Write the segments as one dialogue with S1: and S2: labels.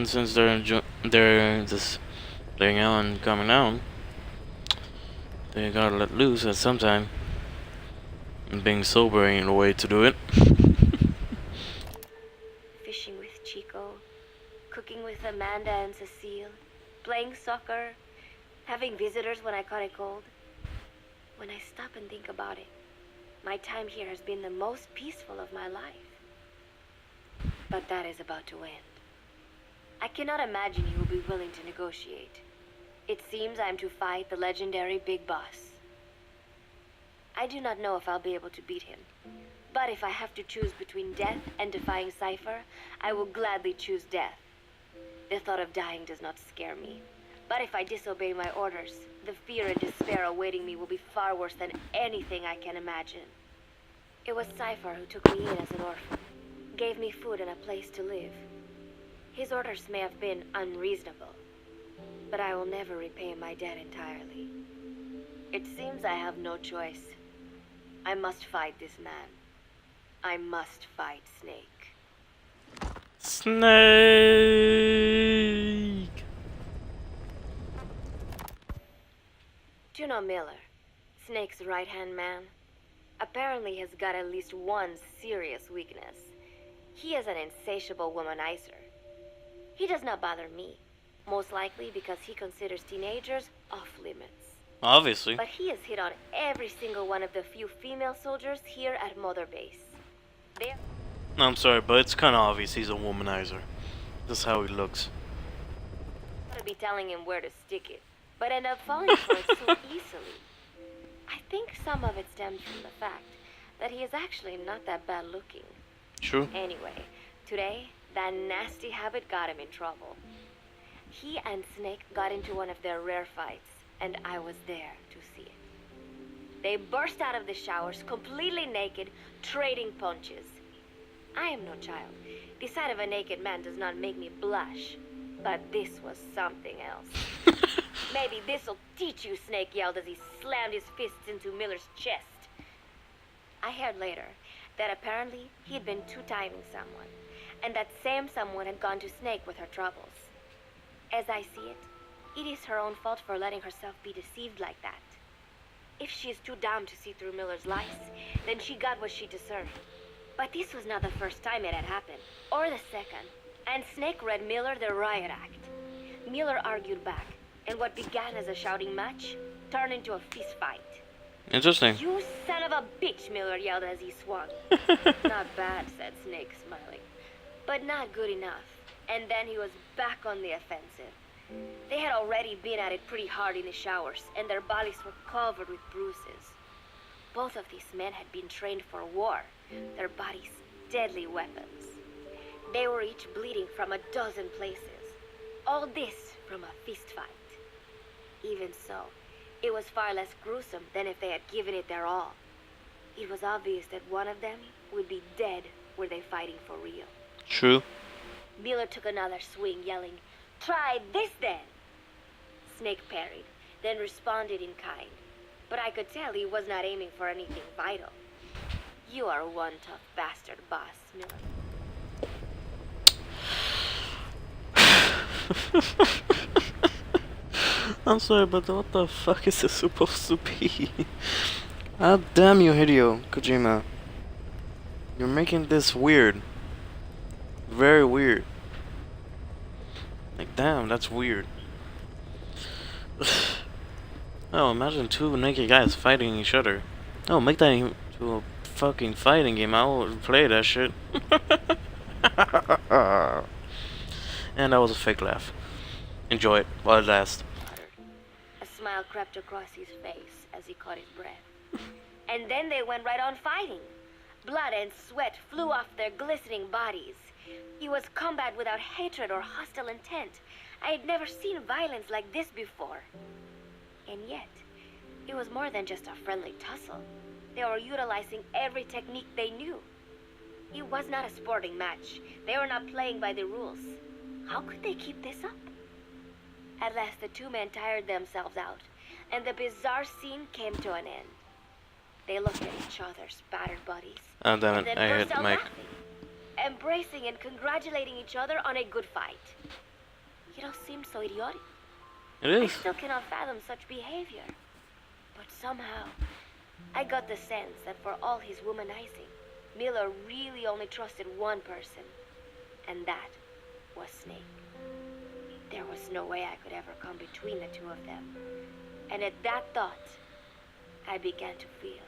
S1: And since they're just playing out and coming down, they gotta let loose at some time. And being sober ain't the way to do it.
S2: Fishing with Chico, cooking with Amanda and Cecile, playing soccer, having visitors when I caught a cold. When I stop and think about it, my time here has been the most peaceful of my life. But that is about to end. I cannot imagine he will be willing to negotiate. It seems I am to fight the legendary Big Boss. I do not know if I'll be able to beat him. But if I have to choose between death and defying Cypher, I will gladly choose death. The thought of dying does not scare me. But if I disobey my orders, the fear and despair awaiting me will be far worse than anything I can imagine. It was Cypher who took me in as an orphan, gave me food and a place to live. His orders may have been unreasonable, but I will never repay my debt entirely. It seems I have no choice. I must fight this man. I must fight Snake.
S1: Snake!
S2: Juno Miller, Snake's right-hand man, apparently has got at least one serious weakness. He is an insatiable womanizer. He does not bother me, most likely because he considers teenagers off-limits.
S1: Obviously.
S2: But he has hit on every single one of the few female soldiers here at Mother Base.
S1: I'm sorry, but it's kinda obvious he's a womanizer. That's how he looks.
S2: I'm gonna be telling him where to stick it, but end up falling for it so easily. I think some of it stems from the fact that he is actually not that bad looking.
S1: True.
S2: Anyway, today, that nasty habit got him in trouble. He and Snake got into one of their rare fights, and I was there to see it. They burst out of the showers, completely naked, trading punches. I am no child. The sight of a naked man does not make me blush. But this was something else. Maybe this'll teach you, Snake yelled as he slammed his fists into Miller's chest. I heard later that apparently he'd been two-timing someone, and that same someone had gone to Snake with her troubles. As I see it, it is her own fault for letting herself be deceived like that. If she is too dumb to see through Miller's lies, then she got what she deserved. But this was not the first time it had happened, or the second, and Snake read Miller the riot act. Miller argued back, and what began as a shouting match turned into a fist fight.
S1: Interesting.
S2: You son of a bitch, Miller yelled as he swung. Not bad, said Snake, smiling, but not good enough. And then he was back on the offensive. They had already been at it pretty hard in the showers, and their bodies were covered with bruises. Both of these men had been trained for war, their bodies deadly weapons. They were each bleeding from a dozen places. All this from a fist fight. Even so, it was far less gruesome than if they had given it their all. It was obvious that one of them would be dead were they fighting for real.
S1: True.
S2: Miller took another swing, yelling, "Try this then!" Snake parried, then responded in kind. But I could tell he was not aiming for anything vital. You are one tough bastard, boss, Miller.
S1: I'm sorry, but what the fuck is this supposed to be? Ah, damn you, Hideo Kojima. You're making this weird. Very weird. Like, damn, that's weird. Oh, imagine two naked guys fighting each other. Oh, make that into a fucking fighting game. I would play that shit. And that was a fake laugh. Enjoy it while it lasts.
S2: A smile crept across his face as he caught his breath. And then they went right on fighting. Blood and sweat flew off their glistening bodies. It was combat without hatred or hostile intent. I had never seen violence like this before. And yet, it was more than just a friendly tussle. They were utilizing every technique they knew. It was not a sporting match. They were not playing by the rules. How could they keep this up? At last, the two men tired themselves out, and the bizarre scene came to an end. They looked at each other's battered bodies,
S1: Oh, damn
S2: and
S1: it,
S2: then
S1: I hit
S2: burst
S1: the
S2: out
S1: mic.
S2: laughing, embracing and congratulating each other on a good fight. It all seemed so idiotic.
S1: It
S2: I
S1: is.
S2: still cannot fathom such behavior. But somehow, I got the sense that for all his womanizing, Miller really only trusted one person, and that was Snake. There was no way I could ever come between the two of them. And at that thought, I began to feel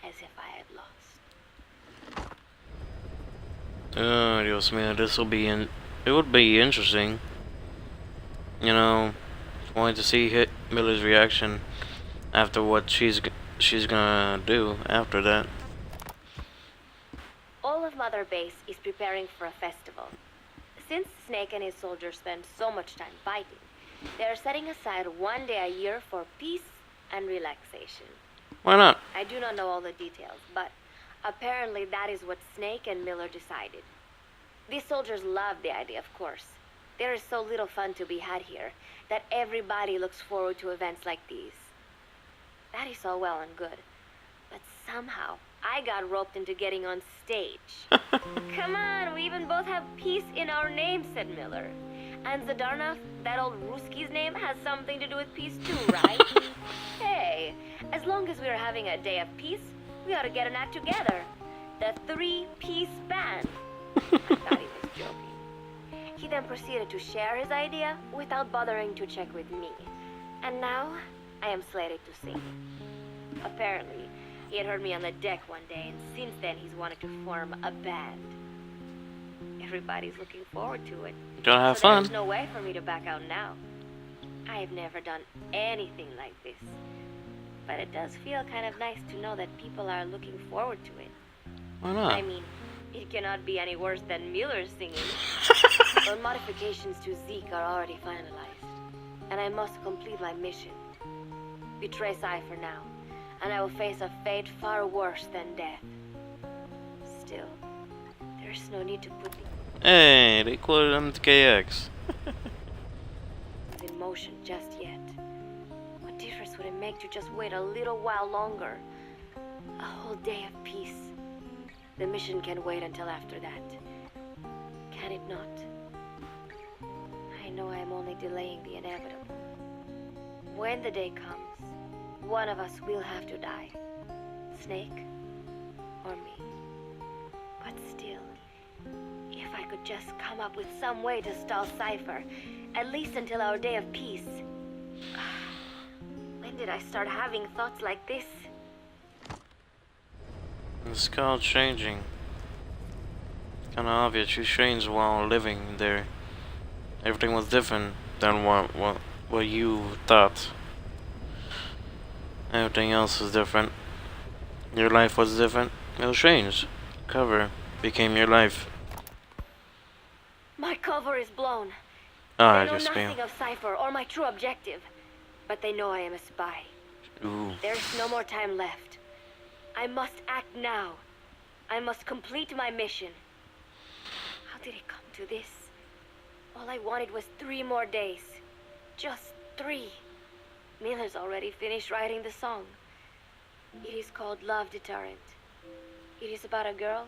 S2: as if I had lost.
S1: Oh, Dios mío, this will be it would be interesting. You know, wanting to see Miller's reaction after what she's gonna do after that.
S2: All of Mother Base is preparing for a festival. Since Snake and his soldiers spend so much time fighting, they are setting aside one day a year for peace and relaxation.
S1: Why not?
S2: I do not know all the details, but apparently that is what Snake and Miller decided. These soldiers love the idea, of course. There is so little fun to be had here that everybody looks forward to events like these. That is all well and good, but somehow I got roped into getting on stage. Come on, we even both have peace in our name, said Miller. And Zadarnov, that old Ruski's name, has something to do with peace too, right? Hey, as long as we're having a day of peace, we ought to get an act together. The Three-Piece Band. I thought he was joking. He then proceeded to share his idea without bothering to check with me. And now, I am slated to sing. Apparently, he had heard me on the deck one day, and since then he's wanted to form a band. Everybody's looking forward to it.
S1: Gonna have
S2: so
S1: fun.
S2: There's no way for me to back out now. I have never done anything like this. But it does feel kind of nice to know that people are looking forward to it.
S1: Why not?
S2: I mean, it cannot be any worse than Miller's singing. Our modifications to Zeke are already finalized, and I must complete my mission. Betray Cypher now, and I will face a fate far worse than death. Still, there's no need to put me
S1: Hey, they quoted MKX.
S2: in motion just yet. What difference would it make to just wait a little while longer? A whole day of peace. The mission can wait until after that. Can it not? I know I am only delaying the inevitable. When the day comes, one of us will have to die. Snake or me. But still, if I could just come up with some way to stall Cypher, at least until our day of peace. When did I start having thoughts like this?
S1: The scout's changing. Kinda obvious. She changed while living there. Everything was different than what you thought. Everything else was different. Your life was different. It was changed. Cover became your life.
S2: My cover is blown.
S1: Ah,
S2: They know
S1: Dios
S2: nothing
S1: mío.
S2: of Cypher or my true objective, but they know I am a spy.
S1: Ooh.
S2: There's no more time left. I must act now. I must complete my mission. How did it come to this? All I wanted was 3 more days. Just 3. Miller's already finished writing the song. It is called Love Deterrent. It is about a girl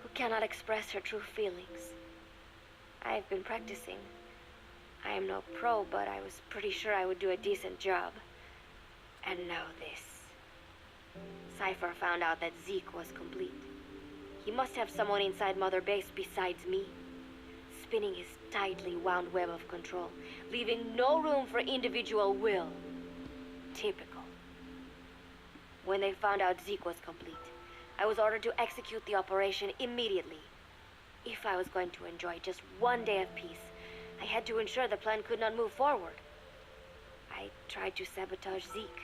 S2: who cannot express her true feelings. I've been practicing. I am no pro, but I was pretty sure I would do a decent job. And now this. Cypher found out that Zeke was complete. He must have someone inside Mother Base besides me, spinning his tightly wound web of control, leaving no room for individual will. Typical. When they found out Zeke was complete, I was ordered to execute the operation immediately. If I was going to enjoy just one day of peace, I had to ensure the plan could not move forward. I tried to sabotage Zeke.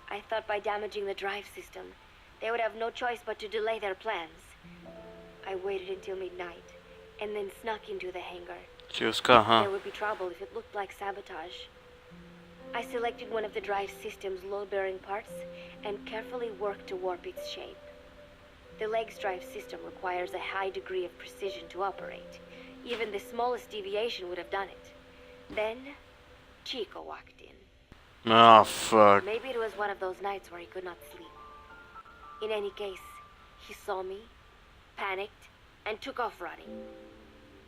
S2: I thought by damaging the drive system, they would have no choice but to delay their plans. I waited until midnight, and then snuck into the hangar.
S1: She was caught, huh?
S2: There would be trouble if it looked like sabotage. I selected one of the drive system's load-bearing parts and carefully worked to warp its shape. The leg's drive system requires a high degree of precision to operate. Even the smallest deviation would have done it. Then, Chico walked in.
S1: Oh, fuck.
S2: Maybe it was one of those nights where he could not sleep. In any case, he saw me, panicked, and took off running.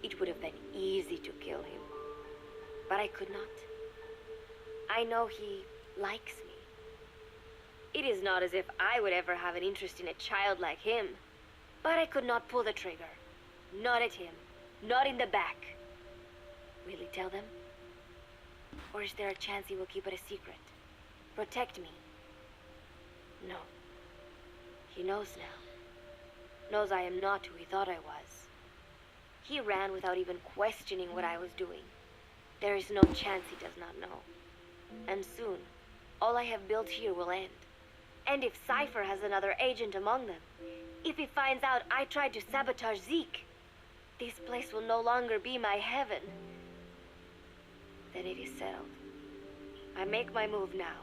S2: It would have been easy to kill him. but I could not. I know he likes me. It is not as if I would ever have an interest in a child like him, but I could not pull the trigger. Not at him. Not in the back. Will he tell them? Or is there a chance he will keep it a secret? Protect me? No. He knows now. Knows I am not who he thought I was. He ran without even questioning what I was doing. There is no chance he does not know. And soon, all I have built here will end. And if Cypher has another agent among them, if he finds out I tried to sabotage Zeke, this place will no longer be my heaven. Then it is settled. I make my move now.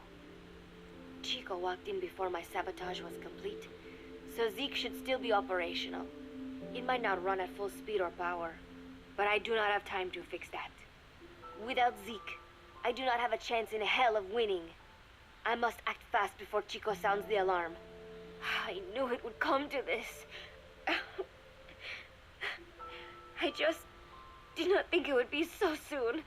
S2: Chico walked in before my sabotage was complete, so Zeke should still be operational. It might not run at full speed or power, but I do not have time to fix that. Without Zeke, I do not have a chance in hell of winning. I must act fast before Chico sounds the alarm. I knew it would come to this. I just did not think it would be so soon.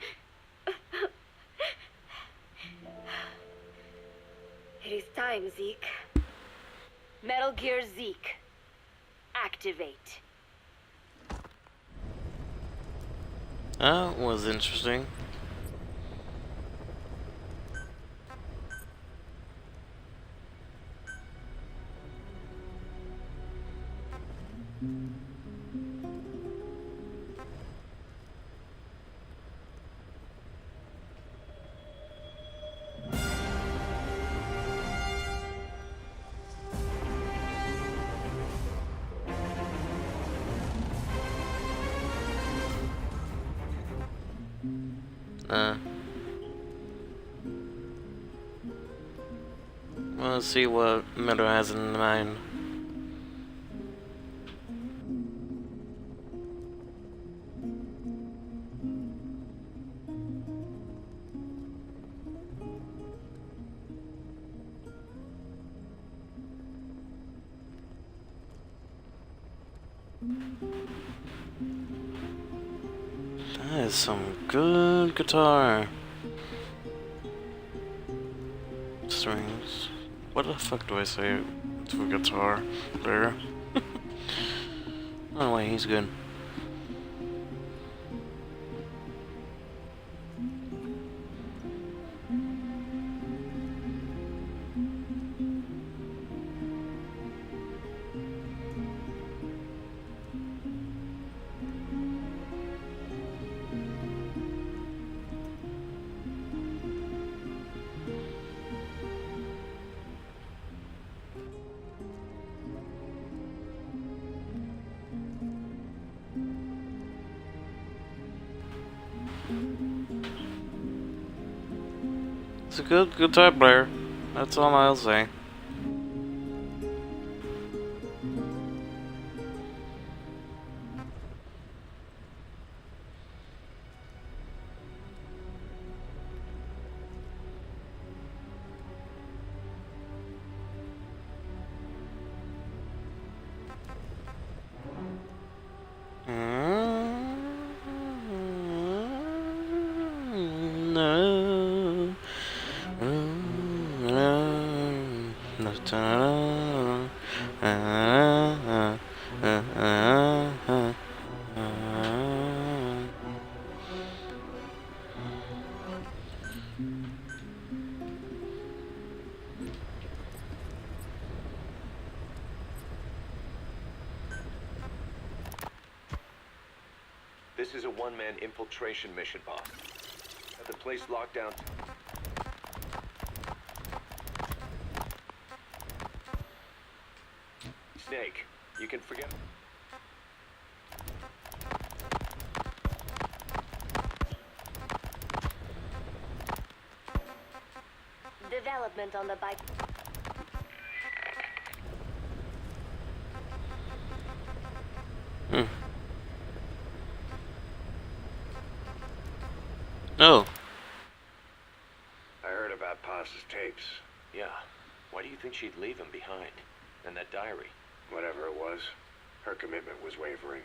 S2: It is time, Zeke. Metal Gear Zeke. Activate.
S1: That was interesting. Let's see what Meadow has in mind. That is some good guitar. Strings. What the fuck do I say to a guitar there? Oh wait, he's good. He's a good guitar player. That's all I'll say. No.
S3: This is a one-man infiltration mission, boss. Have the place locked down. Snake, you can forget.
S2: Development on the bike.
S1: Oh.
S3: I heard about Paz's tapes. Yeah. Why do you think she'd leave him behind? And that diary? Whatever it was, her commitment was wavering.